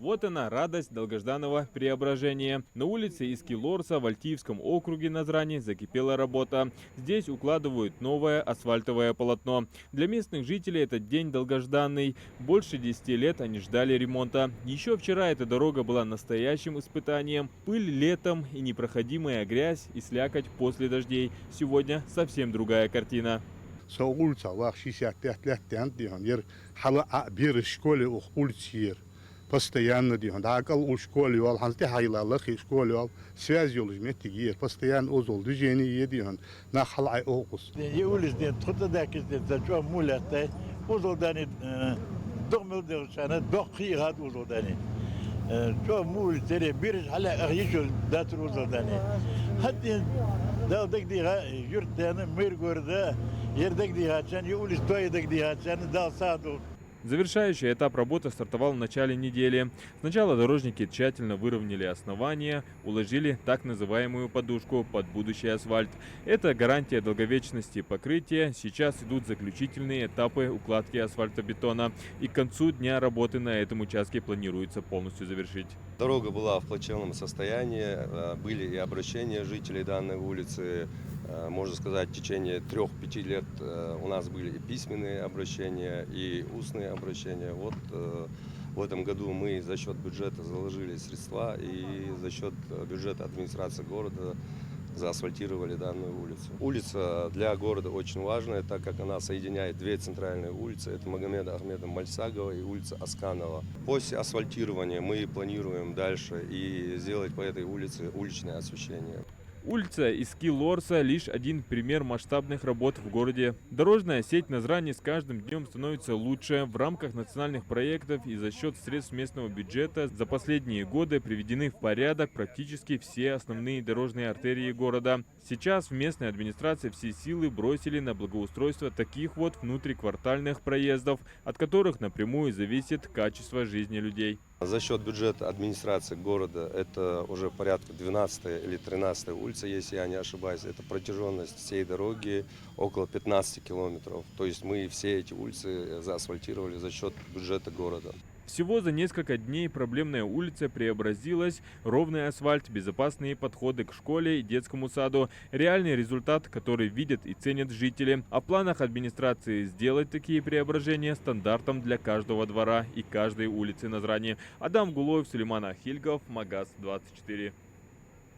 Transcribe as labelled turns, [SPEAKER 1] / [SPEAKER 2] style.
[SPEAKER 1] Вот она, радость долгожданного преображения. На улице Искилорса в Альтиевском округе Назрани закипела работа. Здесь укладывают новое асфальтовое полотно. Для местных жителей этот день долгожданный. Больше 10 лет они ждали ремонта. Еще вчера эта дорога была настоящим испытанием. Пыль летом и непроходимая грязь и слякоть после дождей. Сегодня совсем другая картина.
[SPEAKER 2] Постоянно у школы ханты хайлалах школы связь метигер постоянно озол движение дион на халай окус.
[SPEAKER 3] يقول تخطى ذاك الزجوا مولته وزوداني دغمل سنة بقي هاد وزوداني شو مول تري بيرج على أغيشو داتر وزوداني حتى ده دك ديها يرتنا ميرغور ده يردك ديها كان يقول استوي دك ديها كان ده صادو.
[SPEAKER 1] Завершающий этап работы стартовал в начале недели. Сначала дорожники тщательно выровняли основание, уложили так называемую подушку под будущий асфальт. Это гарантия долговечности покрытия. Сейчас идут заключительные этапы укладки асфальтобетона. И к концу дня работы на этом участке планируется полностью завершить.
[SPEAKER 4] Дорога была в плачевном состоянии. Были и обращения жителей данной улицы. Можно сказать, в течение 3-5 лет у нас были и письменные обращения, и устные обращения. Вот в этом году мы за счет бюджета заложили средства и за счет бюджета администрации города заасфальтировали данную улицу. Улица для города очень важная, так как она соединяет две центральные улицы. Это Магомеда Ахмеда Мальсагова и улица Асканова. После асфальтирования мы планируем дальше и сделать по этой улице уличное освещение.
[SPEAKER 1] Улица Искилорса – лишь один пример масштабных работ в городе. Дорожная сеть Назрани с каждым днем становится лучше. В рамках национальных проектов и за счет средств местного бюджета за последние годы приведены в порядок практически все основные дорожные артерии города. Сейчас в местной администрации все силы бросили на благоустройство таких вот внутриквартальных проездов, от которых напрямую зависит качество жизни людей.
[SPEAKER 4] За счет бюджета администрации города это уже порядка 12 или 13 улица, если я не ошибаюсь. Это протяженность всей дороги около 15 километров. То есть мы все эти улицы заасфальтировали за счет бюджета города.
[SPEAKER 1] Всего за несколько дней проблемная улица преобразилась, ровный асфальт, безопасные подходы к школе и детскому саду. Реальный результат, который видят и ценят жители. О планах администрации сделать такие преображения стандартом для каждого двора и каждой улицы Назрани. Адам Гулоев, Сулейман Ахильгов, Магаз 24.